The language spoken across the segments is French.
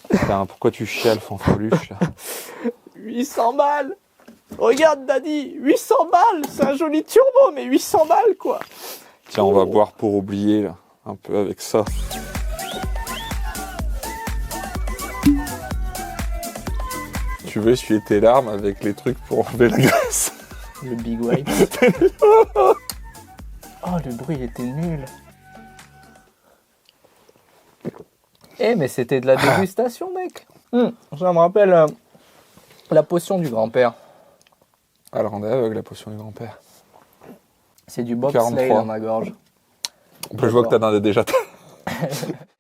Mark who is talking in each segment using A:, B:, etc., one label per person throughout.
A: Putain, pourquoi tu chiales, fanfreluche là?
B: 800 balles. Regarde Daddy, 800 balles. C'est un joli turbo, mais 800 balles quoi.
A: Tiens, on va boire pour oublier là, un peu avec ça. Tu veux essuyer tes larmes avec les trucs pour enlever la graisse?
B: Le big wipe. Oh, le bruit était nul. Eh, mais c'était de la dégustation, mec. Ça me rappelle la potion du grand-père.
A: Alors, on est aveugle, la potion du grand-père.
B: C'est du bobsleigh dans ma gorge.
A: Je vois que t'as déjà...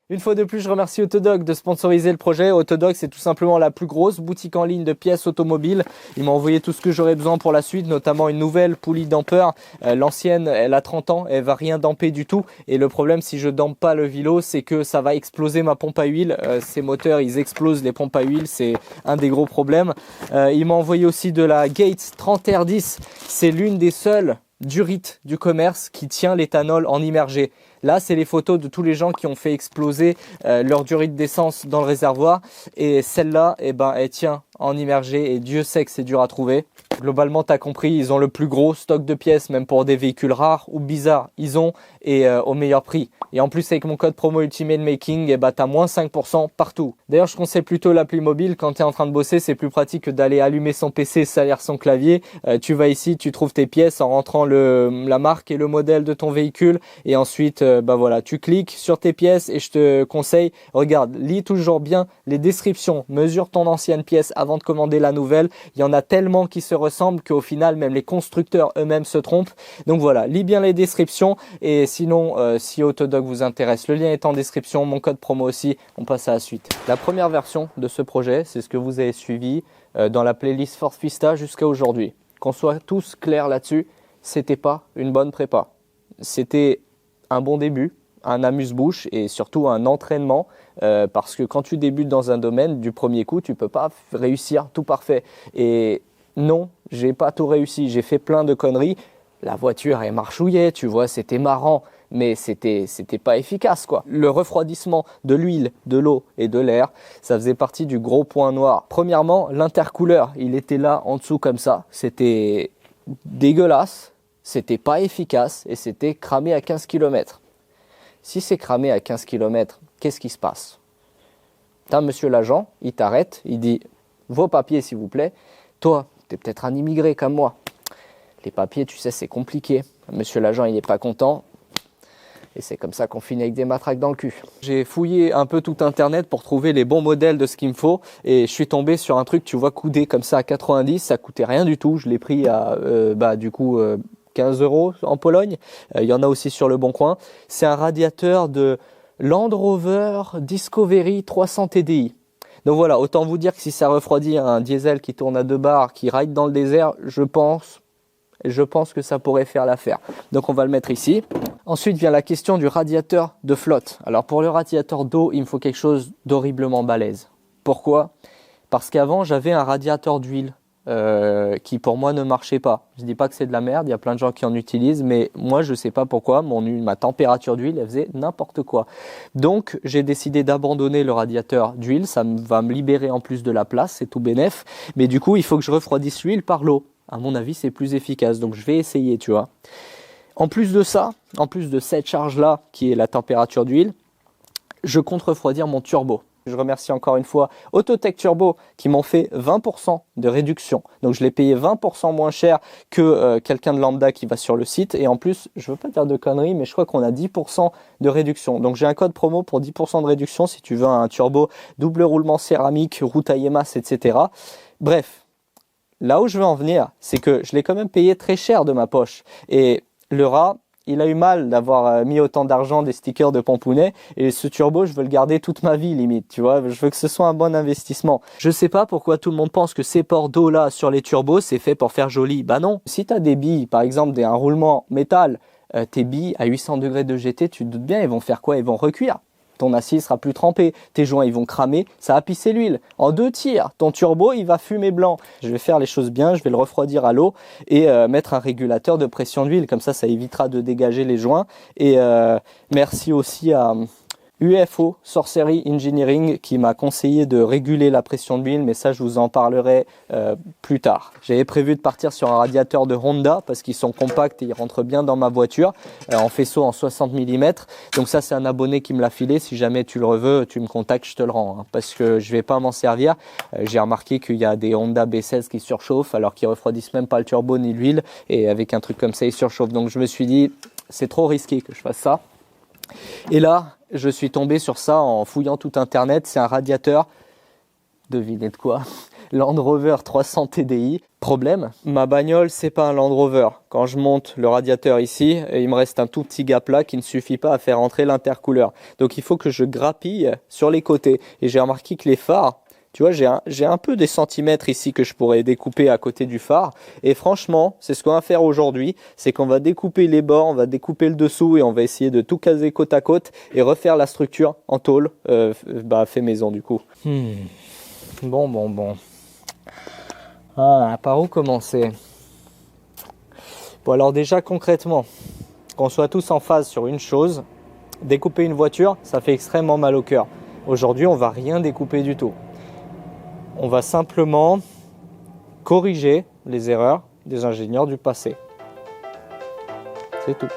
B: Une fois de plus, je remercie Autodog de sponsoriser le projet. Autodog, c'est tout simplement la plus grosse boutique en ligne de pièces automobiles. Ils m'ont envoyé tout ce que j'aurais besoin pour la suite, notamment une nouvelle poulie damper. L'ancienne, elle a 30 ans, elle va rien damper du tout. Et le problème, si je dampe pas le Vilo, c'est que ça va exploser ma pompe à huile. Ces moteurs, ils explosent les pompes à huile, c'est un des gros problèmes. Ils m'ont envoyé aussi de la Gates 30R10. C'est l'une des seules durites du commerce qui tient l'éthanol en immergé. Là, c'est les photos de tous les gens qui ont fait exploser leur durite d'essence dans le réservoir. Et celle-là, eh ben, elle tient en immergé et Dieu sait que c'est dur à trouver. Globalement, tu as compris, ils ont le plus gros stock de pièces, même pour des véhicules rares ou bizarres. Ils ont et au meilleur prix. Et en plus, avec mon code promo Ultimate Making, eh ben, tu as moins 5% partout. D'ailleurs, je conseille plutôt l'appli mobile. Quand tu es en train de bosser, c'est plus pratique que d'aller allumer son PC, salir son clavier. Tu vas ici, tu trouves tes pièces en rentrant la marque et le modèle de ton véhicule. Et ensuite, bah voilà, tu cliques sur tes pièces et je te conseille, regarde, lis toujours bien les descriptions. Mesure ton ancienne pièce avant de commander la nouvelle. Il y en a tellement qui se ressemblent qu'au final, même les constructeurs eux-mêmes se trompent. Donc voilà, lis bien les descriptions. Et sinon, si Autodog vous intéresse, le lien est en description, mon code promo aussi. On passe à la suite. La première version de ce projet, c'est ce que vous avez suivi dans la playlist Ford Fiesta jusqu'à aujourd'hui. Qu'on soit tous clairs là-dessus, c'était pas une bonne prépa. C'était un bon début, un amuse-bouche et surtout un entraînement parce que quand tu débutes dans un domaine, du premier coup, tu peux pas réussir tout parfait. Et non, j'ai pas tout réussi, j'ai fait plein de conneries. La voiture, elle marchouillait, tu vois, c'était marrant, mais c'était pas efficace, quoi. Le refroidissement de l'huile, de l'eau et de l'air, ça faisait partie du gros point noir. Premièrement, l'intercooleur, il était là en dessous comme ça, c'était dégueulasse, c'était pas efficace et c'était cramé à 15 km. Si c'est cramé à 15 km, qu'est-ce qui se passe? T'as monsieur l'agent, il t'arrête, il dit « Vos papiers, s'il vous plaît. Toi, t'es peut-être un immigré comme moi. Les papiers, tu sais, c'est compliqué. Monsieur l'agent, il n'est pas content. Et c'est comme ça qu'on finit avec des matraques dans le cul. » J'ai fouillé un peu tout Internet pour trouver les bons modèles de ce qu'il me faut. Et je suis tombé sur un truc, tu vois, coudé comme ça à 90. Ça coûtait rien du tout. Je l'ai pris à, 15 € en Pologne. Il y en a aussi sur le Bon Coin. C'est un radiateur de Land Rover Discovery 300 TDI. Donc voilà, autant vous dire que si ça refroidit un diesel qui tourne à 2 bars, qui ride dans le désert, je pense que ça pourrait faire l'affaire. Donc on va le mettre ici. Ensuite vient la question du radiateur de flotte. Alors pour le radiateur d'eau, il me faut quelque chose d'horriblement balèze. Pourquoi? Parce qu'avant j'avais un radiateur d'huile qui pour moi ne marchait pas. Je dis pas que c'est de la merde, il y a plein de gens qui en utilisent, mais moi je sais pas pourquoi, ma température d'huile elle faisait n'importe quoi. Donc j'ai décidé d'abandonner le radiateur d'huile, ça va me libérer en plus de la place, c'est tout bénef, mais du coup il faut que je refroidisse l'huile par l'eau. À mon avis c'est plus efficace, donc je vais essayer, tu vois. En plus de ça, en plus de cette charge là qui est la température d'huile, je compte refroidir mon turbo. Je remercie encore une fois Autotech Turbo qui m'ont fait 20% de réduction. Donc je l'ai payé 20% moins cher que quelqu'un de lambda qui va sur le site. Et en plus, je ne veux pas dire de conneries, mais je crois qu'on a 10% de réduction. Donc j'ai un code promo pour 10% de réduction si tu veux un turbo double roulement céramique, roue taillée masse, etc. Bref, là où je veux en venir, c'est que je l'ai quand même payé très cher de ma poche. Et le rat, il a eu mal d'avoir mis autant d'argent, des stickers de Pampounet. Et ce turbo, je veux le garder toute ma vie, limite. Tu vois, je veux que ce soit un bon investissement. Je sais pas pourquoi tout le monde pense que ces ports d'eau là sur les turbos, c'est fait pour faire joli. Bah non. Si tu as des billes, par exemple, un roulement métal, tes billes à 800 degrés de GT, tu te doutes bien, ils vont faire quoi? Ils vont recuire. ton acier sera plus trempé, tes joints ils vont cramer, ça va pisser l'huile. En 2 tirs, ton turbo il va fumer blanc. Je vais faire les choses bien, je vais le refroidir à l'eau et mettre un régulateur de pression d'huile, comme ça évitera de dégager les joints. Et merci aussi à UFO Sorcery Engineering qui m'a conseillé de réguler la pression d'huile, mais ça je vous en parlerai plus tard. J'avais prévu de partir sur un radiateur de Honda parce qu'ils sont compacts et ils rentrent bien dans ma voiture en faisceau en 60 mm. Donc ça c'est un abonné qui me l'a filé. Si jamais tu le veux, tu me contactes, je te le rends, hein, parce que je vais pas m'en servir. J'ai remarqué qu'il y a des Honda B16 qui surchauffent alors qu'ils refroidissent même pas le turbo ni l'huile, et avec un truc comme ça ils surchauffent. Donc je me suis dit c'est trop risqué que je fasse ça. Et là, je suis tombé sur ça en fouillant tout internet. C'est un radiateur, devinez de quoi, Land Rover 300 TDI. Problème, ma bagnole c'est pas un Land Rover. Quand je monte le radiateur ici, il me reste un tout petit gap là qui ne suffit pas à faire entrer l'intercouleur. Donc il faut que je grappille sur les côtés. Et j'ai remarqué que les phares, tu vois, j'ai un peu des centimètres ici que je pourrais découper à côté du phare. Et franchement, c'est ce qu'on va faire aujourd'hui. C'est qu'on va découper les bords, on va découper le dessous et on va essayer de tout caser côte à côte et refaire la structure en tôle, fait maison du coup. Bon. Ah, par où commencer? Bon alors déjà concrètement, qu'on soit tous en phase sur une chose, découper une voiture, ça fait extrêmement mal au cœur. Aujourd'hui, on va rien découper du tout. On va simplement corriger les erreurs des ingénieurs du passé. C'est tout.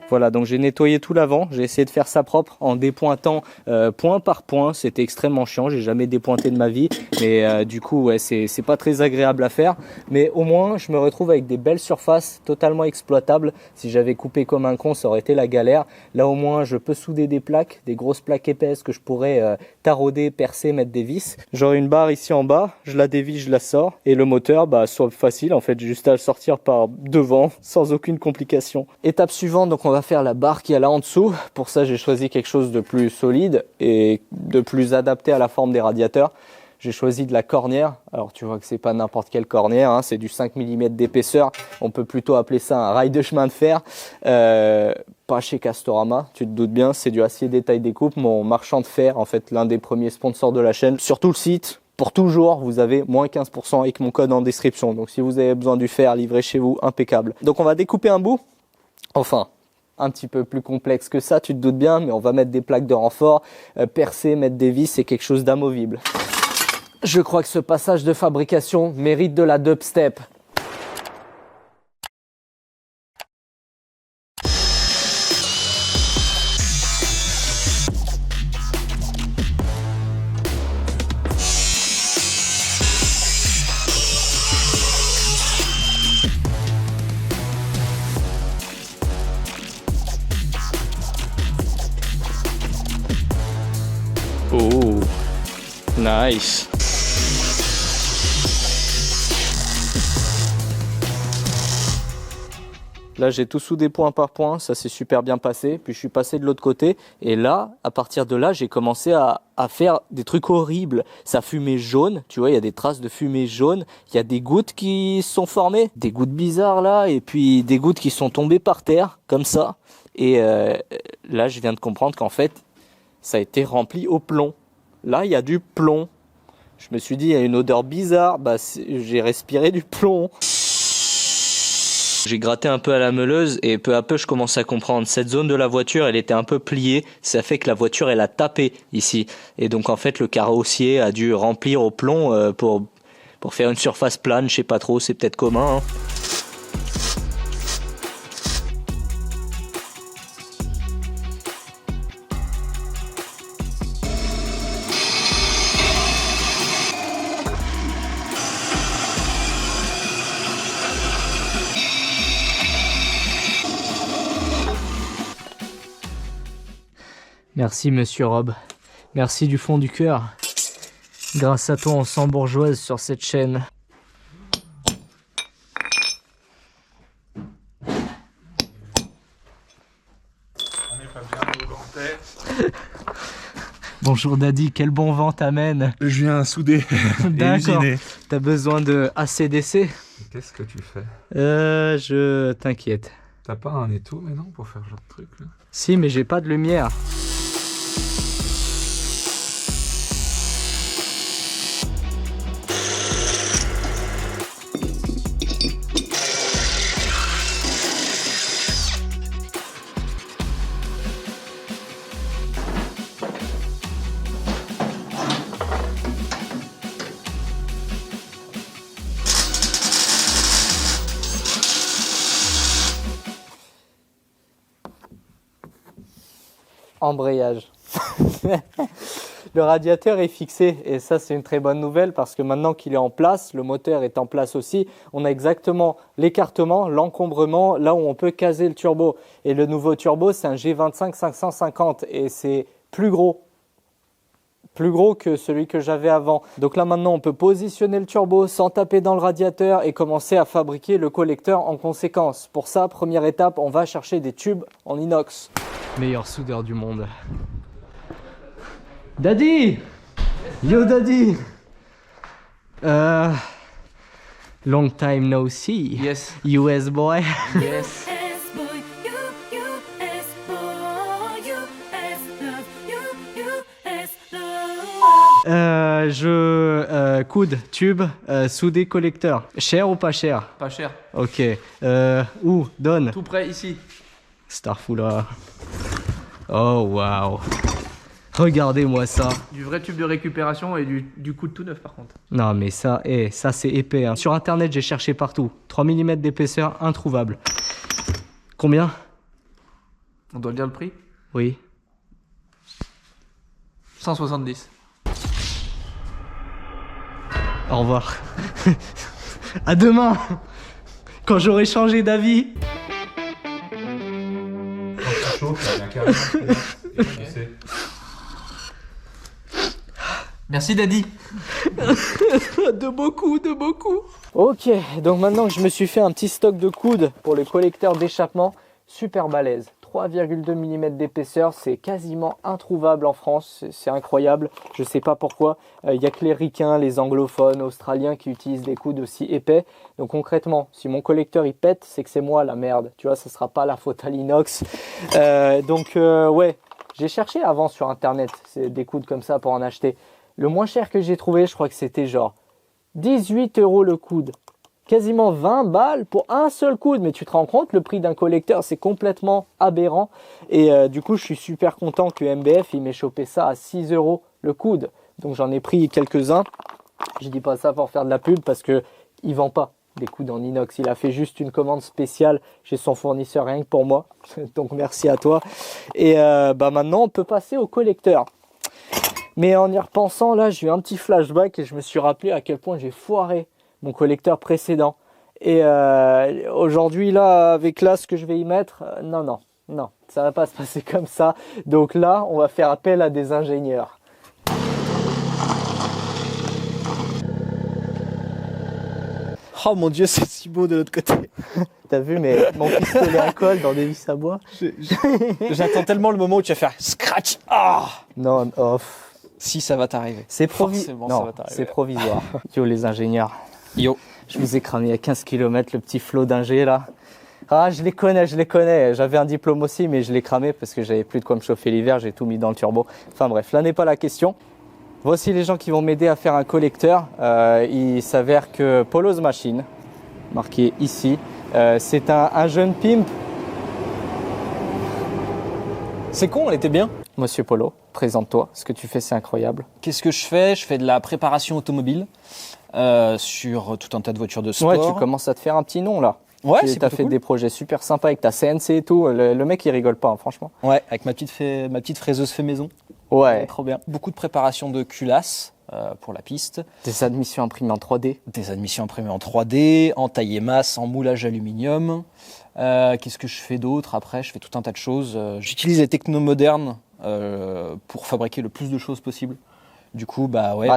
B: Voilà, donc j'ai nettoyé tout l'avant, j'ai essayé de faire ça propre en dépointant point par point. C'était extrêmement chiant, j'ai jamais dépointé de ma vie, mais du coup ouais, c'est pas très agréable à faire, mais au moins je me retrouve avec des belles surfaces totalement exploitables. Si j'avais coupé comme un con, ça aurait été la galère. Là au moins je peux souder des plaques, des grosses plaques épaisses que je pourrais tarauder, percer, mettre des vis. J'aurai une barre ici en bas, je la dévisse, je la sors, et le moteur, soit facile en fait, juste à le sortir par devant sans aucune complication. Étape suivante, donc on va faire la barre qui est là en dessous. Pour ça j'ai choisi quelque chose de plus solide et de plus adapté à la forme des radiateurs. J'ai choisi de la cornière. Alors tu vois que c'est pas n'importe quelle cornière, hein, c'est du 5 mm d'épaisseur. On peut plutôt appeler ça un rail de chemin de fer. Pas chez Castorama, tu te doutes bien, c'est du acier détail découpe, mon marchand de fer, en fait l'un des premiers sponsors de la chaîne. Sur tout le site, pour toujours, vous avez moins 15% avec mon code en description. Donc si vous avez besoin du fer livré chez vous, impeccable. Donc on va découper un bout. Enfin, un petit peu plus complexe que ça, tu te doutes bien, mais on va mettre des plaques de renfort, percer, mettre des vis, c'est quelque chose d'amovible. Je crois que ce passage de fabrication mérite de la dubstep.
C: Oh, nice.
B: Là, j'ai tout soudé point par point, ça s'est super bien passé. Puis je suis passé de l'autre côté et là, à partir de là, j'ai commencé à faire des trucs horribles. Ça fumait jaune, tu vois, il y a des traces de fumée jaune. Il y a des gouttes qui se sont formées, des gouttes bizarres là, et puis des gouttes qui sont tombées par terre, comme ça. Et là, je viens de comprendre qu'en fait, ça a été rempli au plomb. Là, il y a du plomb. Je me suis dit, il y a une odeur bizarre. J'ai respiré du plomb.
C: J'ai gratté un peu à la meuleuse et peu à peu je commence à comprendre. Cette zone de la voiture, elle était un peu pliée. Ça fait que la voiture, elle a tapé ici. Et donc en fait, le carrossier a dû remplir au plomb pour faire une surface plane. Je sais pas trop, c'est peut-être commun, hein.
B: Merci Monsieur Rob, merci du fond du cœur. Grâce à toi on sent bourgeoise sur cette chaîne.
A: On n'est pas bien au dentaire.
B: Bonjour Daddy, quel bon vent t'amène?
A: Je viens souder et
B: D'accord.
A: usiner.
B: T'as besoin de ACDC?
A: Qu'est-ce que tu fais?
B: Je t'inquiète.
A: T'as pas un étau maintenant pour faire ce genre de truc là?
B: Si, mais j'ai pas de lumière. Embrayage. Le radiateur est fixé et ça c'est une très bonne nouvelle parce que maintenant qu'il est en place, le moteur est en place aussi, on a exactement l'écartement, l'encombrement, là où on peut caser le turbo. Et le nouveau turbo c'est un G25 550 et c'est plus gros que celui que j'avais avant. Donc là maintenant on peut positionner le turbo sans taper dans le radiateur et commencer à fabriquer le collecteur en conséquence. Pour ça, première étape, on va chercher des tubes en inox. Meilleur soudeur du monde. Daddy! Yo Daddy! Long time no see.
C: Yes.
B: US boy.
C: Yes.
B: Coude, tube, soudé, collecteur. Cher ou pas cher?
C: Pas cher.
B: Ok. Où? Donne.
C: Tout près ici.
B: Starfula. Oh waouh. Regardez-moi ça.
C: Du vrai tube de récupération et du coude tout neuf par contre.
B: Non mais ça, ça c'est épais. Hein. Sur internet j'ai cherché partout. 3 mm d'épaisseur, introuvable. Combien?
C: On doit le dire le prix?
B: Oui.
C: 170.
B: Au revoir. À demain. Quand j'aurai changé d'avis.
C: Merci Daddy.
B: De beaucoup. Ok, donc maintenant que je me suis fait un petit stock de coudes pour le collecteur d'échappement, super balèze. 3,2 mm d'épaisseur, c'est quasiment introuvable en France, c'est incroyable, je sais pas pourquoi. Il n'y a que les ricains, les anglophones, australiens qui utilisent des coudes aussi épais. Donc concrètement, si mon collecteur il pète, c'est que c'est moi la merde, tu vois, ça sera pas la faute à l'inox. Ouais, j'ai cherché avant sur internet des coudes comme ça pour en acheter. Le moins cher que j'ai trouvé, je crois que c'était genre 18 € le coude. Quasiment 20 balles pour un seul coude. Mais tu te rends compte, le prix d'un collecteur, c'est complètement aberrant. Et du coup, je suis super content que MBF, il m'ait chopé ça à 6 € le coude. Donc j'en ai pris quelques-uns. Je dis pas ça pour faire de la pub parce qu'il ne vend pas des coudes en inox. Il a fait juste une commande spéciale chez son fournisseur rien que pour moi. Donc merci à toi. Et maintenant, on peut passer au collecteur. Mais en y repensant, là, j'ai eu un petit flashback et je me suis rappelé à quel point j'ai foiré mon collecteur précédent. Et aujourd'hui, là, avec là, ce que je vais y mettre, non, ça va pas se passer comme ça. Donc là, on va faire appel à des ingénieurs.
D: Oh mon dieu, c'est si beau de l'autre côté.
B: T'as vu, mais mon pistolet à colle dans des vis à bois.
D: J'attends tellement le moment où tu vas faire scratch. Ah,
B: Non,
D: si ça va t'arriver.
B: c'est
D: Forcément, ça va t'arriver.
B: c'est provisoire. Yo, les ingénieurs.
D: Yo.
B: Je vous ai cramé à 15 km le petit flot d'ingé là. Ah, je les connais. J'avais un diplôme aussi, mais je l'ai cramé parce que j'avais plus de quoi me chauffer l'hiver. J'ai tout mis dans le turbo. Enfin bref, là n'est pas la question. Voici les gens qui vont m'aider à faire un collecteur. Il s'avère que Polo's Machine, marqué ici, c'est un jeune pimp.
D: C'est con, elle était bien.
B: Monsieur Polo, présente-toi. Ce que tu fais, c'est incroyable.
D: Qu'est-ce que je fais? Je fais de la préparation automobile sur tout un tas de voitures de sport.
B: Ouais, tu commences à te faire un petit nom là.
D: Ouais,
B: Tu
D: c'est
B: as
D: plutôt
B: fait
D: cool.
B: des projets super sympas avec ta CNC et tout. Le mec, il rigole pas, hein, franchement.
D: Ouais, avec ma petite fraiseuse fait maison.
B: Ouais.
D: Trop bien. Beaucoup de préparation de culasses pour la piste.
B: Des admissions imprimées en 3D.
D: Des admissions imprimées en 3D, en taillé masse, en moulage aluminium. Qu'est-ce que je fais d'autre? Après, je fais tout un tas de choses. J'utilise les technos modernes pour fabriquer le plus de choses possible. Du coup,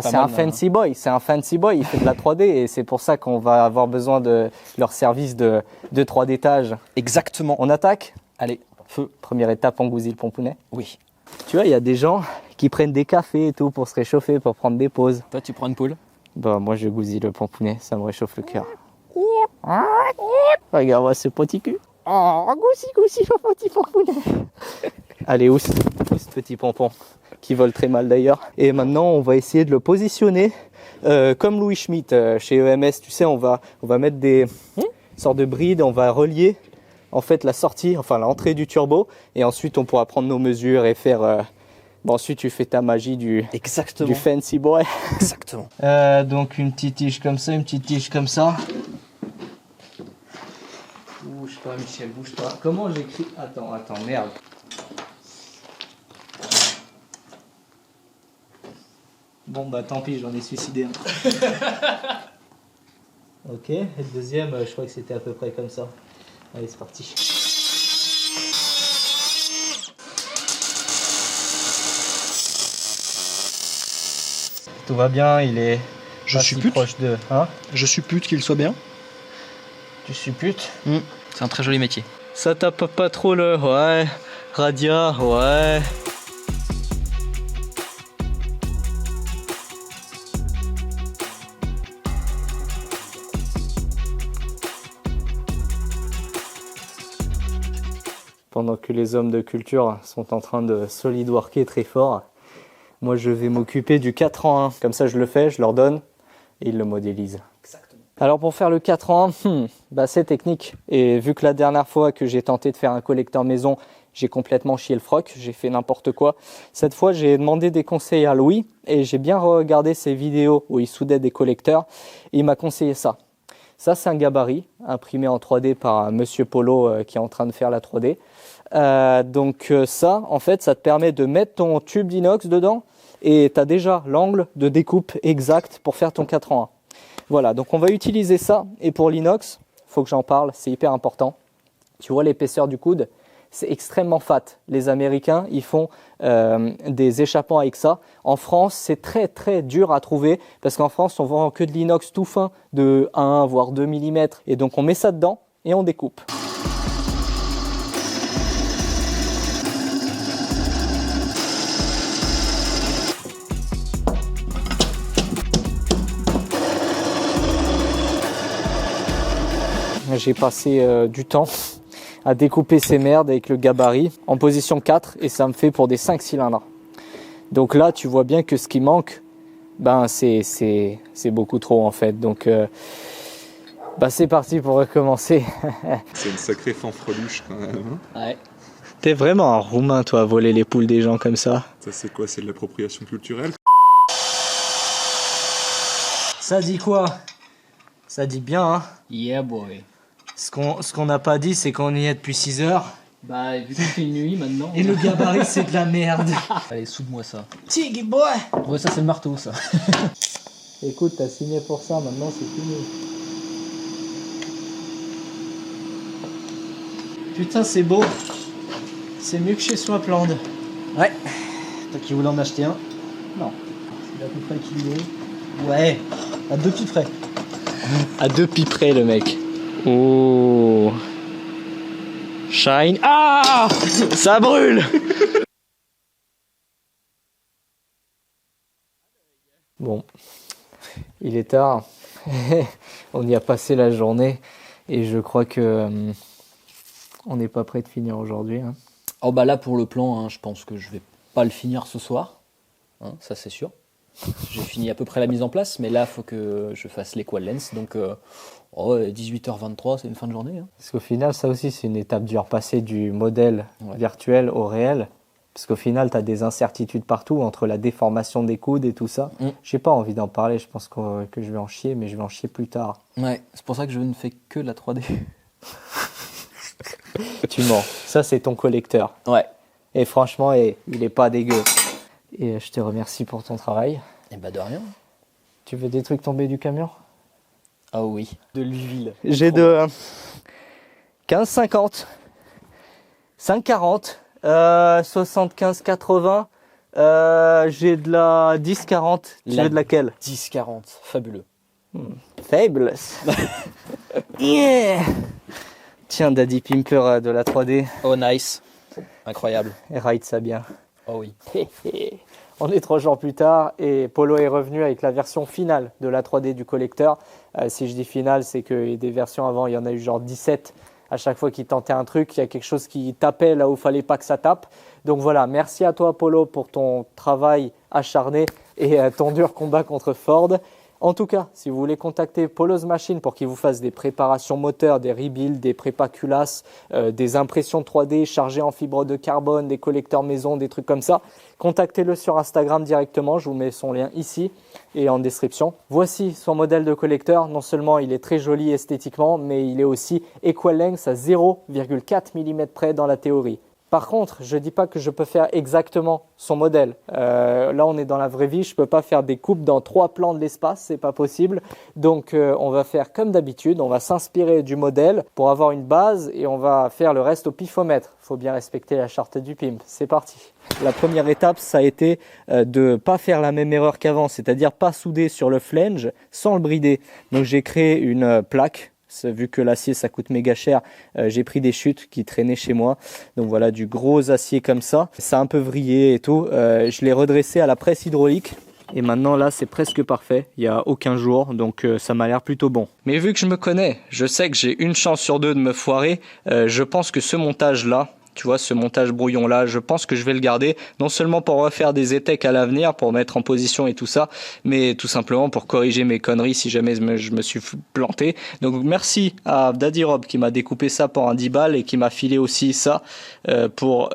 B: C'est un fancy boy, il fait de la 3D et c'est pour ça qu'on va avoir besoin de leur service de 3D tage.
D: Exactement.
B: On attaque?
D: Allez, feu.
B: Première étape, on gousille le pompounet.
D: Oui.
B: Tu vois, il y a des gens qui prennent des cafés et tout pour se réchauffer, pour prendre des pauses.
D: Toi, tu prends une poule?
B: Bah moi je gousille le pampounet, ça me réchauffe le cœur. Regarde-moi ce petit cul. Oh, goussi le petit pampounet. Allez, où ce petit pompon qui vole très mal d'ailleurs. Et maintenant on va essayer de le positionner comme Louis Schmitt chez EMS. Tu sais, on va mettre des sortes de brides, on va relier en fait la sortie, enfin l'entrée du turbo, et ensuite on pourra prendre nos mesures et faire... Bon, ensuite tu fais ta magie du fancy boy.
D: Exactement.
B: Donc une petite tige comme ça, une petite tige comme ça. Bouge pas Michel, bouge pas. Comment j'écris? Attends, merde. Bon bah tant pis, j'en ai suicidé un. Ok, et le deuxième, je crois que c'était à peu près comme ça. Allez, c'est parti. Tout va bien, il est
D: Je
B: pas
D: suis
B: si
D: pute.
B: proche de... Hein?
D: Je suppute qu'il soit bien.
B: Tu supputes?
D: C'est un très joli métier.
C: Ça tape pas trop le... Ouais. Radia, ouais.
B: Pendant que les hommes de culture sont en train de solid worker très fort, moi je vais m'occuper du 4 en 1. Comme ça je le fais, je leur donne et ils le modélisent. Exactement. Alors pour faire le 4 en 1, bah c'est technique. Et vu que la dernière fois que j'ai tenté de faire un collecteur maison, j'ai complètement chié le froc, j'ai fait n'importe quoi. Cette fois j'ai demandé des conseils à Louis et j'ai bien regardé ses vidéos où il soudait des collecteurs et il m'a conseillé ça. Ça, c'est un gabarit imprimé en 3D par Monsieur Polo qui est en train de faire la 3D. Donc ça, en fait, ça te permet de mettre ton tube d'inox dedans et tu as déjà l'angle de découpe exact pour faire ton 4 en 1. Voilà, donc on va utiliser ça. Et pour l'inox, il faut que j'en parle, c'est hyper important. Tu vois l'épaisseur du coude? C'est extrêmement fat. Les Américains, ils font des échappements avec ça. En France, c'est très très dur à trouver parce qu'en France, on vend que de l'inox tout fin de 1 voire 2 mm. Et donc on met ça dedans et on découpe. J'ai passé du temps à découper ces merdes avec le gabarit en position 4 et ça me fait pour des 5 cylindres. Donc là, tu vois bien que ce qui manque, ben c'est beaucoup trop en fait. Donc bah c'est parti pour recommencer.
A: C'est une sacrée fanfreluche quand même. Hein.
D: Ouais.
C: T'es vraiment un roumain, toi, à voler les poules des gens comme ça.
A: Ça c'est quoi? C'est de l'appropriation culturelle?
B: Ça dit quoi? Ça dit bien, hein?
D: Yeah boy.
B: Ce qu'on n'a pas dit, c'est qu'on y est depuis 6 heures.
D: Bah, vu qu'il fait une nuit maintenant.
B: Et le gabarit, c'est de la merde.
D: Allez, soude-moi ça.
B: Tiggy boy!
D: Ouais, ça, c'est le marteau, ça.
B: Écoute, t'as signé pour ça, maintenant c'est fini. Putain, c'est beau. C'est mieux que chez Swapland.
D: Ouais. Toi qui voulais en acheter un?
B: Non, c'est à peu près équilibré.
D: Ouais. À 2 pieds près.
C: À 2 pieds près, le mec. Oh. Shine. Ah! Ça brûle!
B: Bon, il est tard. On y a passé la journée et je crois que on n'est pas prêt de finir aujourd'hui. Hein.
D: Oh bah là, pour le plan, hein, je pense que je vais pas le finir ce soir. Hein, ça, c'est sûr. J'ai fini à peu près la mise en place, mais là, il faut que je fasse les quad lens. Donc, 18h23, c'est une fin de journée. Hein.
B: Parce qu'au final, ça aussi, c'est une étape dure, passer du modèle virtuel au réel. Parce qu'au final, tu as des incertitudes partout entre la déformation des coudes et tout ça. J'ai pas envie d'en parler, je pense que je vais en chier, mais je vais en chier plus tard.
D: Ouais, c'est pour ça que je ne fais que de la 3D.
B: Tu mens. Ça, c'est ton collecteur.
D: Ouais.
B: Et franchement, il est pas dégueu. Et je te remercie pour ton travail.
D: Et bah de rien.
B: Tu veux des trucs tombés du camion?
D: Ah oui. De l'huile.
B: J'ai de 15,50, 5,40, 75,80. J'ai de la 10,40. Tu veux de laquelle?
D: 10,40. Fabuleux.
B: Fabulous. Yeah. Tiens, Daddy Pimper de la 3D.
D: Oh nice. Incroyable.
B: Et ride ça bien.
D: Oh oui.
B: On est 3 jours plus tard et Polo est revenu avec la version finale de la 3D du collecteur. Si je dis finale, c'est que des versions avant, il y en a eu genre 17. À chaque fois qu'il tentait un truc, il y a quelque chose qui tapait là où il fallait pas que ça tape. Donc voilà, merci à toi Polo pour ton travail acharné et ton dur combat contre Ford. En tout cas, si vous voulez contacter Polo's Machine pour qu'il vous fasse des préparations moteurs, des rebuilds, des prépas culasses, des impressions 3D chargées en fibre de carbone, des collecteurs maison, des trucs comme ça, contactez-le sur Instagram directement. Je vous mets son lien ici et en description. Voici son modèle de collecteur. Non seulement il est très joli esthétiquement, mais il est aussi equal length à 0,4 mm près dans la théorie. Par contre, je ne dis pas que je peux faire exactement son modèle. Là, on est dans la vraie vie. Je ne peux pas faire des coupes dans 3 plans de l'espace. Ce n'est pas possible. Donc, on va faire comme d'habitude. On va s'inspirer du modèle pour avoir une base et on va faire le reste au pifomètre. Il faut bien respecter la charte du PIMP. C'est parti. La première étape, ça a été de ne pas faire la même erreur qu'avant, c'est-à-dire pas souder sur le flange sans le brider. Donc, j'ai créé une plaque. Vu que l'acier ça coûte méga cher, j'ai pris des chutes qui traînaient chez moi. Donc voilà, du gros acier comme ça. Ça a un peu vrillé et tout. Je l'ai redressé à la presse hydraulique. Et maintenant là c'est presque parfait, il n'y a aucun jour, donc ça m'a l'air plutôt bon.
C: Mais vu que je me connais, je sais que j'ai une chance sur 2 de me foirer, je pense que ce montage là, tu vois, ce montage brouillon là, je pense que je vais le garder, non seulement pour refaire des étecs à l'avenir, pour mettre en position et tout ça, mais tout simplement pour corriger mes conneries si jamais je me suis planté. Donc merci à Daddy Rob qui m'a découpé ça pour un 10 balles et qui m'a filé aussi ça pour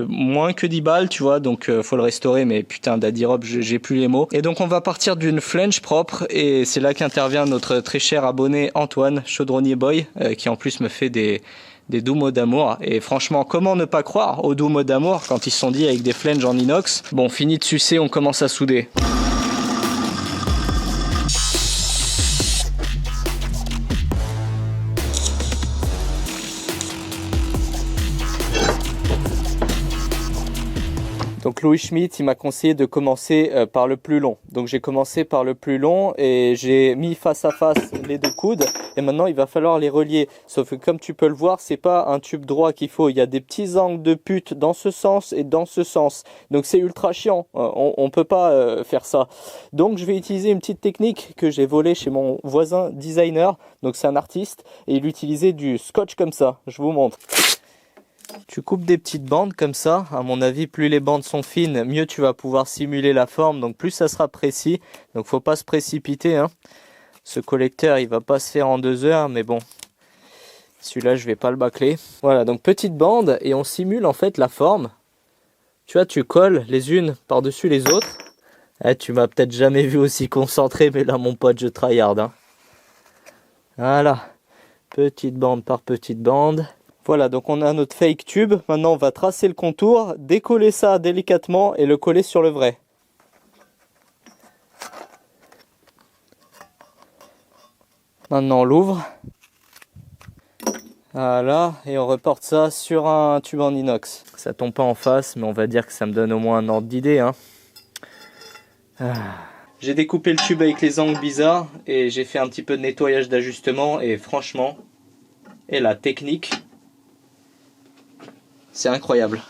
C: moins que 10 balles, tu vois, donc faut le restaurer, mais putain Daddy Rob, j'ai plus les mots. Et donc on va partir d'une flange propre et c'est là qu'intervient notre très cher abonné Antoine, chaudronnier boy, qui en plus me fait des doux mots d'amour. Et franchement, comment ne pas croire aux doux mots d'amour quand ils se sont dit avec des flanges en inox. Bon, fini de sucer, on commence à souder.
B: Donc Louis Schmitt, il m'a conseillé de commencer par le plus long. Donc j'ai commencé par le plus long et j'ai mis face à face les 2 coudes. Et maintenant, il va falloir les relier. Sauf que comme tu peux le voir, c'est pas un tube droit qu'il faut. Il y a des petits angles de pute dans ce sens et dans ce sens. Donc c'est ultra chiant. On peut pas faire ça. Donc je vais utiliser une petite technique que j'ai volée chez mon voisin designer. Donc c'est un artiste. Et il utilisait du scotch comme ça. Je vous montre. Tu coupes des petites bandes comme ça. À mon avis, plus les bandes sont fines, mieux tu vas pouvoir simuler la forme. Donc plus ça sera précis. Donc faut pas se précipiter, hein. Ce collecteur, il va pas se faire en 2 heures, mais bon. Celui-là, je vais pas le bâcler. Voilà, donc petite bande et on simule en fait la forme. Tu vois, tu colles les unes par-dessus les autres. Tu m'as peut-être jamais vu aussi concentré, mais là, mon pote, je tryhard, hein. Voilà. Petite bande par petite bande. Voilà, donc on a notre fake tube. Maintenant, on va tracer le contour, décoller ça délicatement et le coller sur le vrai. Maintenant, on l'ouvre. Voilà, et on reporte ça sur un tube en inox. Ça tombe pas en face, mais on va dire que ça me donne au moins un ordre d'idée, hein. J'ai découpé le tube avec les angles bizarres et j'ai fait un petit peu de nettoyage d'ajustement et franchement, et la technique, c'est incroyable.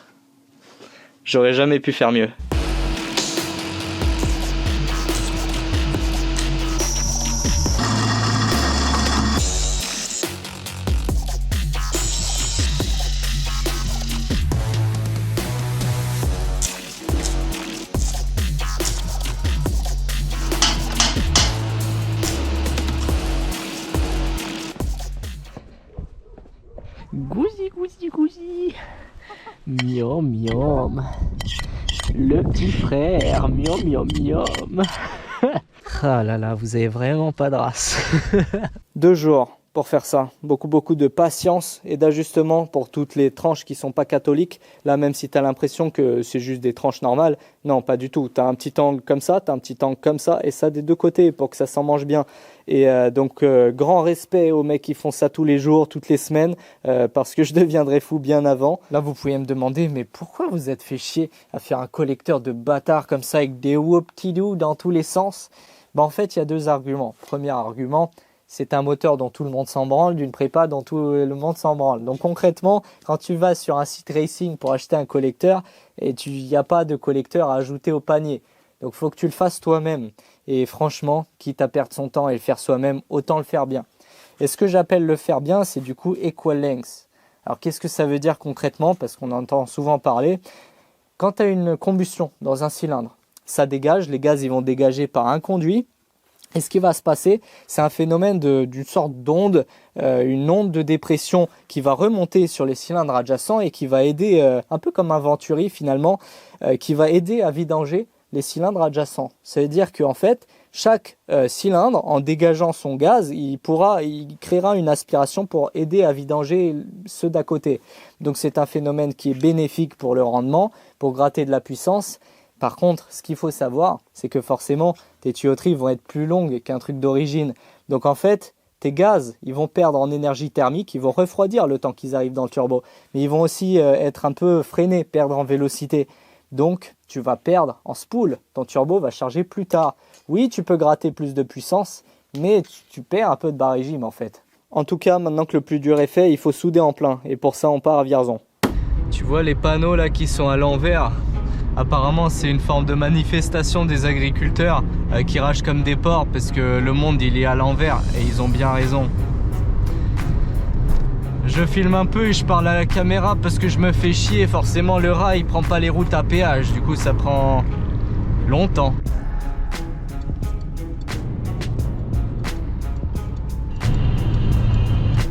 B: J'aurais jamais pu faire mieux.
E: Gousi, gousi, gousi. Miam, miam. Le petit frère. Miam, miam, miam. Ah là là, vous avez vraiment pas de race.
B: 2 jours pour faire ça. Beaucoup de patience et d'ajustement pour toutes les tranches qui sont pas catholiques. Là, même si tu as l'impression que c'est juste des tranches normales, non, pas du tout. Tu as un petit angle comme ça, tu as un petit angle comme ça, et ça des 2 côtés pour que ça s'en mange bien. Et donc, grand respect aux mecs qui font ça tous les jours, toutes les semaines, parce que je deviendrais fou bien avant. Là, vous pouvez me demander, mais pourquoi vous êtes fait chier à faire un collecteur de bâtard comme ça avec des whoop-tidou dans tous les sens? En fait, il y a 2 arguments. Premier argument, c'est un moteur dont tout le monde s'en branle, d'une prépa dont tout le monde s'en branle. Donc concrètement, quand tu vas sur un site racing pour acheter un collecteur, il n'y a pas de collecteur à ajouter au panier. Donc il faut que tu le fasses toi-même. Et franchement, quitte à perdre son temps et le faire soi-même, autant le faire bien. Et ce que j'appelle le faire bien, c'est du coup equal length. Alors qu'est-ce que ça veut dire concrètement? Parce qu'on entend souvent parler. Quand tu as une combustion dans un cylindre, ça dégage, les gaz ils vont dégager par un conduit. Et ce qui va se passer, c'est un phénomène d'une sorte d'onde, une onde de dépression qui va remonter sur les cylindres adjacents et qui va aider, un peu comme un venturi finalement, qui va aider à vidanger les cylindres adjacents. Ça veut dire qu'en fait, chaque cylindre, en dégageant son gaz, il créera une aspiration pour aider à vidanger ceux d'à côté. Donc c'est un phénomène qui est bénéfique pour le rendement, pour gratter de la puissance. Par contre, ce qu'il faut savoir, c'est que forcément, tes tuyauteries vont être plus longues qu'un truc d'origine. Donc en fait, tes gaz, ils vont perdre en énergie thermique, ils vont refroidir le temps qu'ils arrivent dans le turbo. Mais ils vont aussi être un peu freinés, perdre en vélocité. Donc, tu vas perdre en spool. Ton turbo va charger plus tard. Oui, tu peux gratter plus de puissance, mais tu perds un peu de bas-régime en fait. En tout cas, maintenant que le plus dur est fait, il faut souder en plein. Et pour ça, on part à Vierzon.
C: Tu vois les panneaux là qui sont à l'envers? Apparemment, c'est une forme de manifestation des agriculteurs qui ragent comme des porcs parce que le monde il est à l'envers et ils ont bien raison. Je filme un peu et je parle à la caméra parce que je me fais chier. Forcément, le rail il prend pas les routes à péage, du coup ça prend longtemps.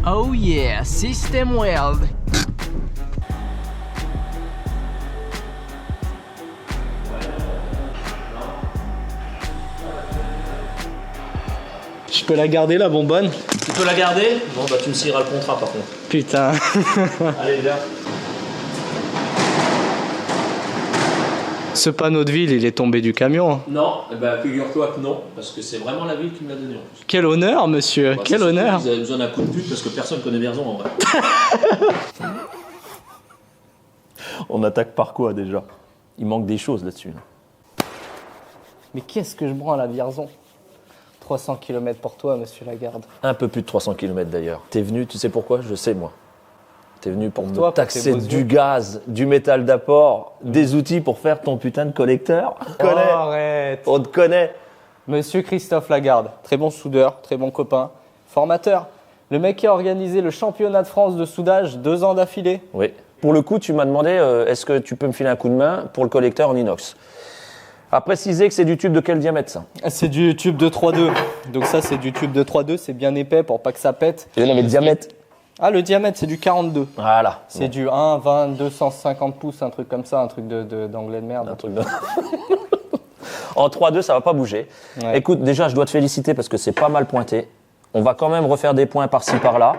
C: Oh yeah, System Weld.
B: Je peux la garder la bonbonne?
C: Tu peux la garder? Bon bah tu me signeras le contrat par contre.
B: Putain.
C: Allez viens.
B: Ce panneau de ville, il est tombé du camion.
C: Non, eh ben, figure-toi que non, parce que c'est vraiment la ville qui me l'a donné en plus.
B: Quel honneur, monsieur, quel honneur.
C: Vous avez besoin d'un coup de pute parce que personne connaît Vierzon en vrai.
F: On attaque par quoi déjà? Il manque des choses là-dessus.
B: Mais qu'est-ce que je branle à Vierzon? 300 km pour toi, monsieur Lagarde.
F: Un peu plus de 300 km d'ailleurs. T'es venu, tu sais pourquoi? Je sais moi. T'es venu pour me
B: toi, pour
F: taxer
B: tes beaux
F: du
B: yeux.
F: gaz, du métal d'apport, des outils pour faire ton putain de collecteur. On te
B: Oh,
F: connaît.
B: arrête.
F: On te connaît.
B: Monsieur Christophe Lagarde, très bon soudeur, très bon copain, formateur. Le mec qui a organisé le championnat de France de soudage 2 ans d'affilée.
F: Oui. Pour le coup, tu m'as demandé est-ce que tu peux me filer un coup de main pour le collecteur en inox. À préciser que c'est du tube de quel diamètre ça?
B: C'est du tube de 3,2. Donc ça, c'est du tube de 3,2, c'est bien épais pour pas que ça pète.
F: Et non, mais le diamètre.
B: Ah, le diamètre, c'est du 42.
F: Voilà.
B: C'est du 1, 20, 250 pouces, un truc comme ça, un truc d'anglais de merde.
F: Un truc de... En 3-2, ça va pas bouger.
B: Ouais.
F: Écoute, déjà, je dois te féliciter parce que c'est pas mal pointé. On va quand même refaire des points par-ci, par-là.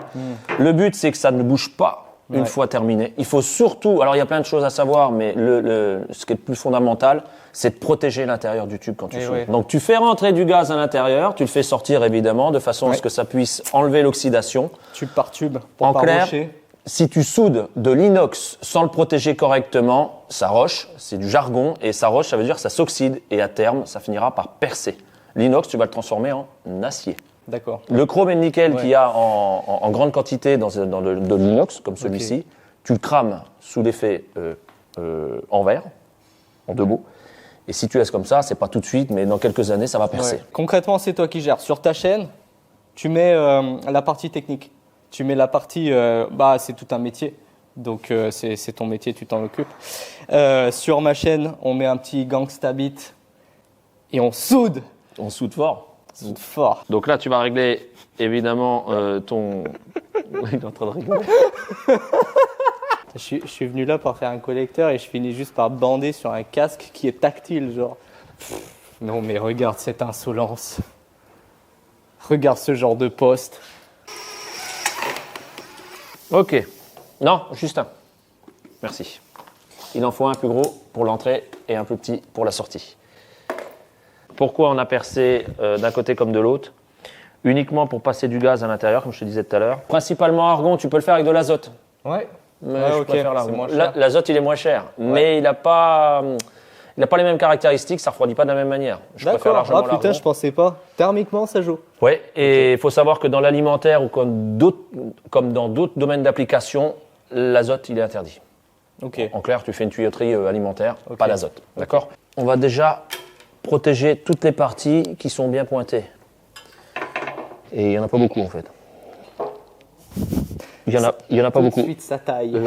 F: Le but, c'est que ça ne bouge pas une fois terminé. Il faut surtout, alors il y a plein de choses à savoir, mais ce qui est le plus fondamental, c'est de protéger l'intérieur du tube quand tu soudes. Donc tu fais rentrer du gaz à l'intérieur, tu le fais sortir évidemment, de façon à ce que ça puisse enlever l'oxydation.
B: Tube par tube, pour
F: En
B: pas
F: clair,
B: rocher.
F: si tu soudes de l'inox sans le protéger correctement, ça roche, c'est du jargon, et ça roche, ça veut dire que ça s'oxyde, et à terme, ça finira par percer. L'inox, tu vas le transformer en acier.
B: D'accord.
F: Le chrome et le nickel qu'il y a en grande quantité dans de l'inox, comme celui-ci, tu le crames sous l'effet en verre, en 2 mots. Et si tu laisses comme ça, c'est pas tout de suite, mais dans quelques années, ça va percer.
B: Ouais. Concrètement, c'est toi qui gères. Sur ta chaîne, tu mets la partie technique. Tu mets la partie, c'est tout un métier. Donc c'est ton métier, tu t'en occupes. Sur ma chaîne, on met un petit gangsta beat et on soude.
F: On soude fort.
B: Soude fort.
F: Donc là, tu vas régler évidemment ton. Il est en train de rigoler.
B: Je suis venu là pour faire un collecteur et je finis juste par bander sur un casque qui est tactile, genre. Non mais regarde cette insolence. Regarde ce genre de poste.
F: Ok. Non, juste un. Merci. Il en faut un plus gros pour l'entrée et un plus petit pour la sortie. Pourquoi on a percé d'un côté comme de l'autre? Uniquement pour passer du gaz à l'intérieur, comme je te disais tout à l'heure. Principalement argon, tu peux le faire avec de l'azote.
B: Ouais.
F: Mais je
B: ok,
F: préfère
B: c'est
F: l'argon.
B: moins cher.
F: L'azote, il est moins cher, mais il n'a pas Il n'a pas les mêmes caractéristiques, ça refroidit pas de la même manière. Je préfère
B: D'accord.
F: largement
B: Ah putain,
F: l'argent.
B: je pensais pas. Thermiquement, ça joue.
F: Oui, et il faut savoir que dans l'alimentaire ou comme dans d'autres domaines d'application, l'azote, il est interdit.
B: Ok.
F: En clair, tu fais une tuyauterie alimentaire, pas d'azote. D'accord. On va déjà protéger toutes les parties qui sont bien pointées. Et il n'y en a pas beaucoup en fait. Il y en a pas beaucoup.
B: Tout de suite, ça taille.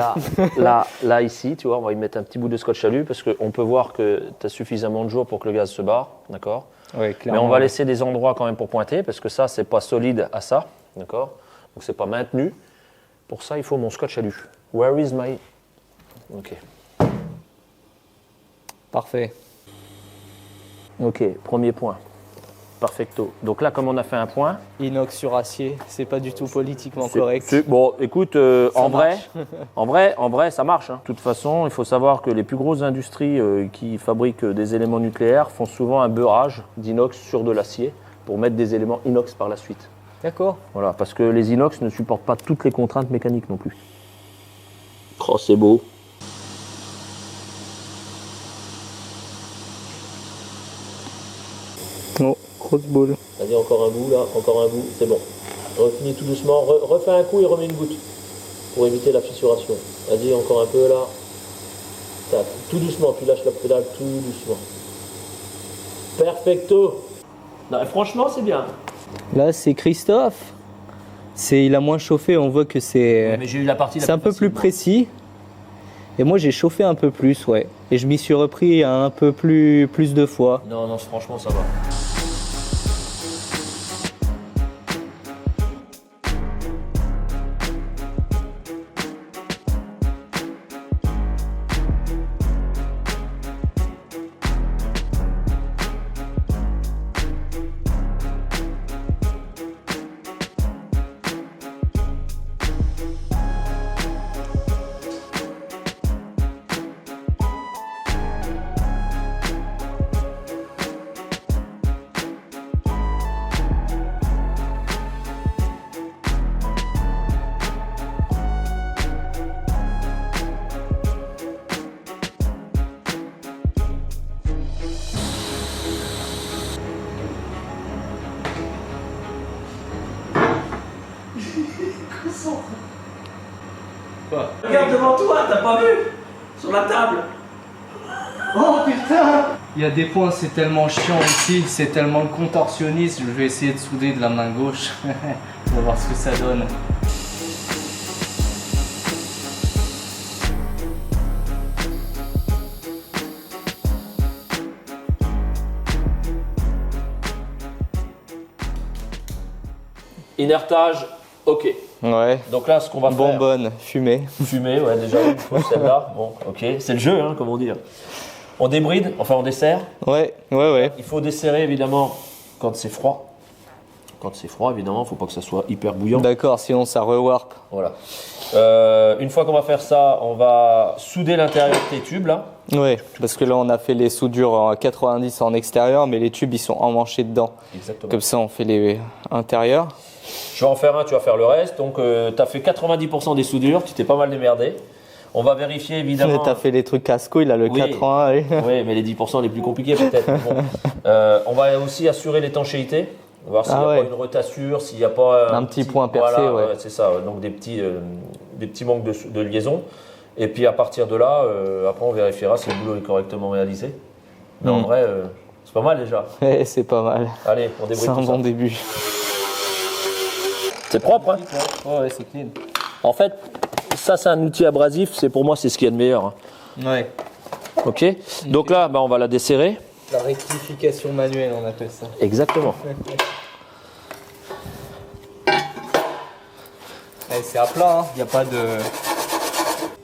F: Là, ici, tu vois, on va y mettre un petit bout de scotch alu parce qu'on peut voir que tu as suffisamment de jours pour que le gaz se barre, d'accord.
B: Ouais,
F: Mais
B: clairement.
F: on va laisser des endroits quand même pour pointer parce que ça, c'est pas solide à ça, d'accord. Donc c'est pas maintenu. Pour ça, il faut mon scotch alu. Where is my... Ok.
B: Parfait.
F: Ok, premier point. Perfecto. Donc là, comme on a fait un point...
B: Inox sur acier, c'est pas du tout politiquement correct.
F: Bon, écoute, en vrai, ça marche. Hein. De toute façon, il faut savoir que les plus grosses industries qui fabriquent des éléments nucléaires font souvent un beurrage d'inox sur de l'acier pour mettre des éléments inox par la suite.
B: D'accord.
F: Voilà, parce que les inox ne supportent pas toutes les contraintes mécaniques non plus. Oh, c'est beau.
B: Non, grosse boule.
F: Vas-y, encore un bout là, encore un bout, c'est bon. Finis tout doucement, refais un coup et remets une goutte pour éviter la fissuration. Vas-y, encore un peu là. Tac. Tout doucement, tu lâches la pédale tout doucement. Perfecto. Non, franchement, c'est bien.
B: Là, c'est Christophe. Il a moins chauffé, on voit que c'est
F: Mais j'ai eu la partie.
B: un peu plus précis. Et moi, j'ai chauffé un peu plus, ouais. Et je m'y suis repris un peu plus de fois.
F: Non, franchement, ça va. Regarde devant toi, t'as pas vu? Sur la table.
B: Il y a des points, c'est tellement chiant ici, c'est tellement contorsionniste. Je vais essayer de souder de la main gauche. On va voir ce que ça donne.
F: Inertage, ok.
B: Ouais.
F: Donc là, ce qu'on va faire...
B: Bonbonne, fumée.
F: Fumer, ouais, déjà, une fois celle-là. Bon, ok, c'est le jeu, hein, comme on dit. On débride, enfin on desserre.
B: Ouais.
F: Il faut desserrer évidemment quand c'est froid. Quand c'est froid, évidemment, il ne faut pas que ça soit hyper bouillant.
B: D'accord, sinon ça rewarp.
F: Voilà. Une fois qu'on va faire ça, on va souder l'intérieur de tes tubes là.
B: Ouais, parce que là on a fait les soudures en 90 en extérieur, mais les tubes ils sont emmanchés dedans.
F: Exactement.
B: Comme ça on fait les intérieurs.
F: Je vais en faire un, tu vas faire le reste. Donc tu as fait 90% des soudures, tu t'es pas mal démerdé. On va vérifier évidemment.
B: T'as fait les trucs casse-couilles là, le
F: Oui.
B: 4 oui.
F: Oui, mais les 10% les plus compliqués peut-être. Bon. On va aussi assurer l'étanchéité. On va voir s'il n'y a pas une retassure, s'il n'y a pas
B: un petit point percé.
F: Voilà,
B: ouais.
F: c'est ça. Donc des petits manques de liaison. Et puis à partir de là, après on vérifiera si le boulot est correctement réalisé. Mais en vrai, c'est pas mal déjà.
B: Ouais, c'est pas mal.
F: Allez, on
B: C'est
F: débride
B: un
F: tout ça.
B: bon début.
F: C'est propre, hein.
B: Ouais, c'est clean.
F: En fait, ça c'est un outil abrasif. Pour moi, c'est ce qu'il y a de meilleur. Hein.
B: Ouais.
F: Ok. Donc là, on va la desserrer.
B: La rectification manuelle, on appelle ça.
F: Exactement.
B: C'est à plat, il n'y a pas de.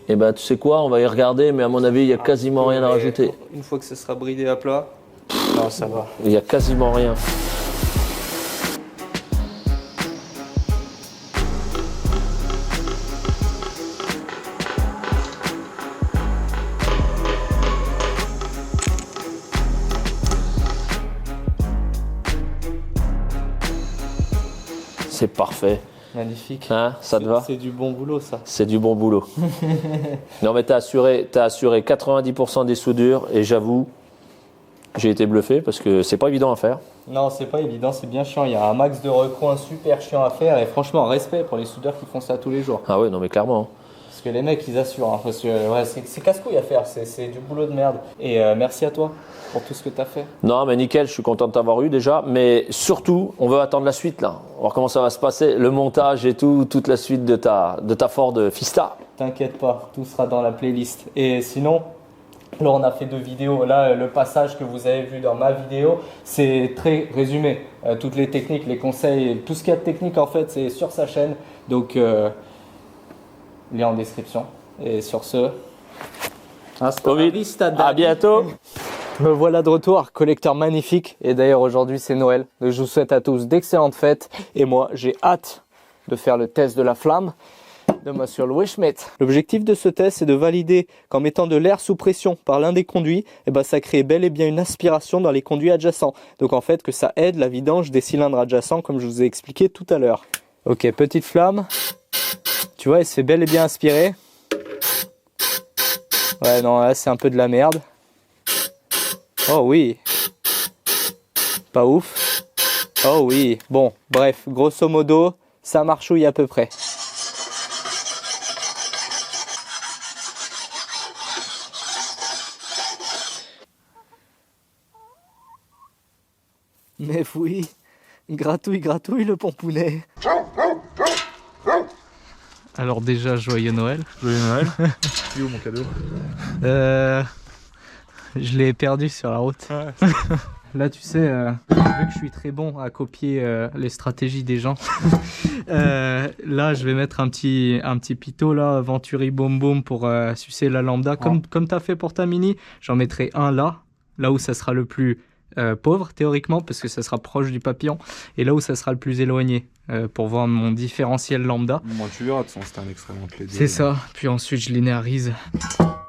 F: Et tu sais quoi, on va y regarder, mais à mon avis, il n'y a quasiment rien à rajouter.
B: Une fois que ce sera bridé à plat, non, ça va.
F: Il n'y a quasiment rien. C'est parfait.
B: Magnifique.
F: Hein, ça te va?
B: C'est du bon boulot, ça.
F: C'est du bon boulot. Non, mais t'as assuré 90% des soudures et j'avoue, J'ai été bluffé parce que c'est pas évident à faire.
B: Non, c'est pas évident, c'est bien chiant. Il y a un max de recoins super chiant à faire et franchement, respect pour les soudeurs qui font ça tous les jours.
F: Ah ouais, non mais clairement.
B: Parce que les mecs, ils assurent. Hein, parce que ouais, c'est casse-couille à faire, c'est du boulot de merde. Et merci à toi pour tout ce que tu as fait.
F: Non mais nickel, je suis content de t'avoir eu déjà. Mais surtout, on veut attendre la suite là. On va voir comment ça va se passer, le montage et tout, toute la suite de ta Ford Fiesta.
B: T'inquiète pas, tout sera dans la playlist. Et sinon, là on a fait 2 vidéos. Là, le passage que vous avez vu dans ma vidéo, c'est très résumé. Toutes les techniques, les conseils, tout ce qu'il y a de technique en fait, c'est sur sa chaîne. Donc, lien en description. Et sur ce,
F: Au vite. À bientôt.
B: me voilà de retour, collecteur magnifique. Et d'ailleurs aujourd'hui c'est Noël. Donc, je vous souhaite à tous d'excellentes fêtes. Et moi j'ai hâte de faire le test de la flamme de Monsieur Louis Schmitt. L'objectif de ce test c'est de valider qu'en mettant de l'air sous pression par l'un des conduits, ça crée bel et bien une aspiration dans les conduits adjacents. Donc en fait que ça aide la vidange des cylindres adjacents comme je vous ai expliqué tout à l'heure. Ok, petite flamme. Tu vois, elle se fait bel et bien aspirer. Ouais, non, là c'est un peu de la merde. Oh oui. Pas ouf. Oh oui. Bon, bref, grosso modo, ça marchouille à peu près. Mais oui, gratouille, gratouille le pompounet.
E: Alors déjà, joyeux Noël.
A: Joyeux Noël. Il est où mon cadeau?
E: Je l'ai perdu sur la route.
A: Ouais.
E: Là, tu sais, vu que je suis très bon à copier les stratégies des gens, là, je vais mettre un petit pito là, Venturi Boom Boom pour sucer la lambda, comme tu as fait pour ta Mini. J'en mettrai un là où ça sera le plus pauvre théoriquement, parce que ça sera proche du papillon, et là où ça sera le plus éloigné, pour voir mon différentiel lambda.
A: Moi, tu verras, de toute façon, c'était un extrêmement entre les deux.
E: C'est ça, puis ensuite je linéarise.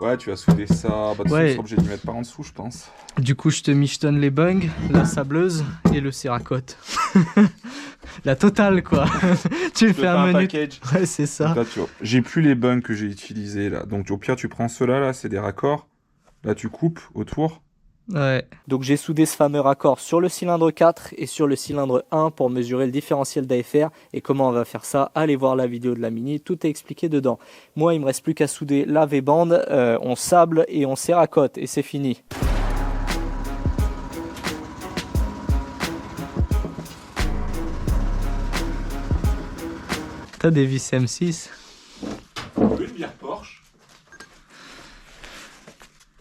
A: Ouais, tu vas souder ça. Bah, de toute façon, tu seras obligé de mettre par en dessous, je pense.
E: Du coup, je te michetonne les bungs, la sableuse et le céracote. La totale, quoi. Tu le fais un menu.
A: Package.
E: Ouais, c'est ça.
A: Là, tu vois, j'ai plus les bungs que j'ai utilisés là. Donc, au pire, tu prends ceux-là, là, c'est des raccords. Là, tu coupes autour.
E: Ouais.
B: Donc j'ai soudé ce fameux raccord sur le cylindre 4 et sur le cylindre 1 pour mesurer le différentiel d'AFR. Et comment on va faire ça? Allez voir la vidéo de la Mini, tout est expliqué dedans. Moi, il me reste plus qu'à souder la V-bande, on sable et on céracote et c'est fini.
E: T'as des vis M6?
A: Tu veux une bière Porsche?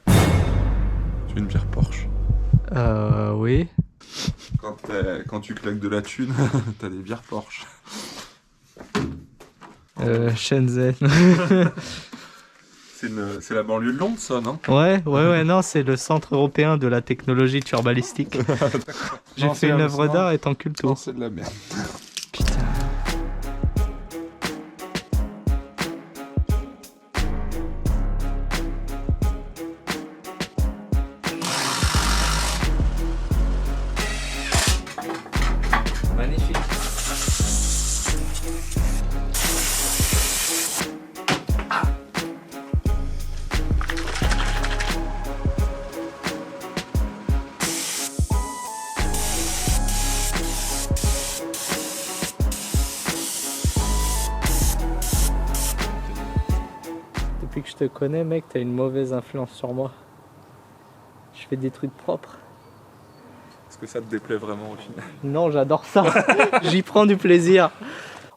A: Tu veux une bière Porsche?
E: Oui.
A: Quand tu claques de la thune, t'as des bières Porsche.
E: Shenzhen.
A: C'est la banlieue de Londres, ça, non?
E: Ouais, non, c'est le centre européen de la technologie turbalistique. J'ai fait une œuvre d'art et t'encules tout.
A: Non, c'est de la merde.
E: Putain.
B: Magnifique.
E: Depuis que je te connais, mec, t'as une mauvaise influence sur moi. Je fais des trucs propres.
A: Est-ce que ça te déplaît vraiment au final?
B: Non, j'adore ça. J'y prends du plaisir.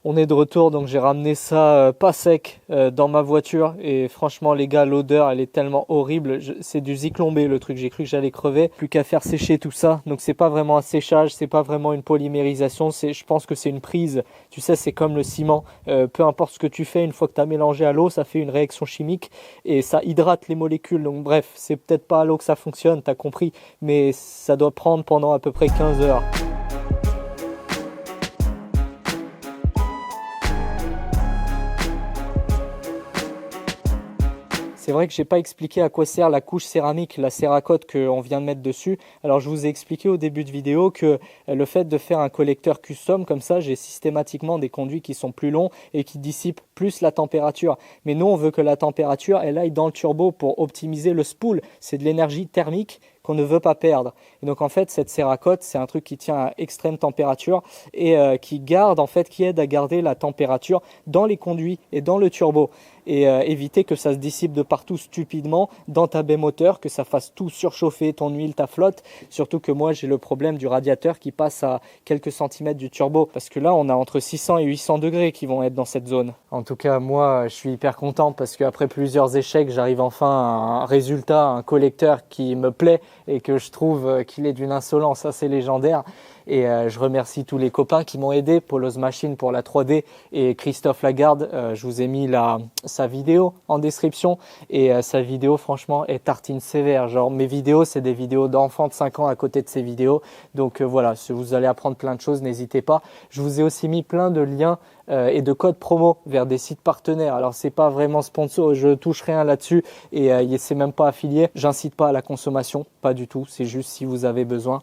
B: On est de retour, donc j'ai ramené ça pas sec dans ma voiture. Et franchement, les gars, l'odeur, elle est tellement horrible. C'est du Zyklon B le truc. J'ai cru que j'allais crever. Plus qu'à faire sécher tout ça. Donc c'est pas vraiment un séchage, c'est pas vraiment une polymérisation. Je pense que c'est une prise. Tu sais, c'est comme le ciment. Peu importe ce que tu fais, une fois que tu as mélangé à l'eau, ça fait une réaction chimique et ça hydrate les molécules. Donc bref, c'est peut-être pas à l'eau que ça fonctionne, t'as compris. Mais ça doit prendre pendant à peu près 15 heures. C'est vrai que j'ai pas expliqué à quoi sert la couche céramique, la céracote qu'on vient de mettre dessus. Alors je vous ai expliqué au début de vidéo que le fait de faire un collecteur custom comme ça, j'ai systématiquement des conduits qui sont plus longs et qui dissipent plus la température. Mais nous, on veut que la température, elle aille dans le turbo pour optimiser le spool. C'est de l'énergie thermique qu'on ne veut pas perdre. Et donc en fait cette Cerakote, c'est un truc qui tient à extrême température et qui aide à garder la température dans les conduits et dans le turbo et éviter que ça se dissipe de partout stupidement dans ta baie moteur, que ça fasse tout surchauffer, ton huile, ta flotte. Surtout que moi j'ai le problème du radiateur qui passe à quelques centimètres du turbo, parce que là on a entre 600 et 800 degrés qui vont être dans cette zone. En tout cas moi je suis hyper content parce qu'après plusieurs échecs j'arrive enfin à un résultat, un collecteur qui me plaît et que je trouve qu'il est d'une insolence assez légendaire. Et je remercie tous les copains qui m'ont aidé, Polos Machine pour la 3D et Christophe Lagarde. Je vous ai mis sa vidéo en description et sa vidéo franchement est tartine sévère. Genre mes vidéos c'est des vidéos d'enfants de 5 ans à côté de ses vidéos. Donc voilà, si vous allez apprendre plein de choses, n'hésitez pas. Je vous ai aussi mis plein de liens et de codes promo vers des sites partenaires. Alors c'est pas vraiment sponsor, je touche rien là-dessus et c'est même pas affilié. J'incite pas à la consommation, pas du tout. C'est juste si vous avez besoin.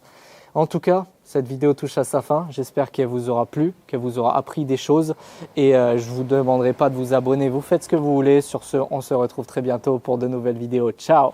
B: En tout cas, cette vidéo touche à sa fin. J'espère qu'elle vous aura plu, qu'elle vous aura appris des choses. Et je vous demanderai pas de vous abonner. Vous faites ce que vous voulez. Sur ce, on se retrouve très bientôt pour de nouvelles vidéos. Ciao!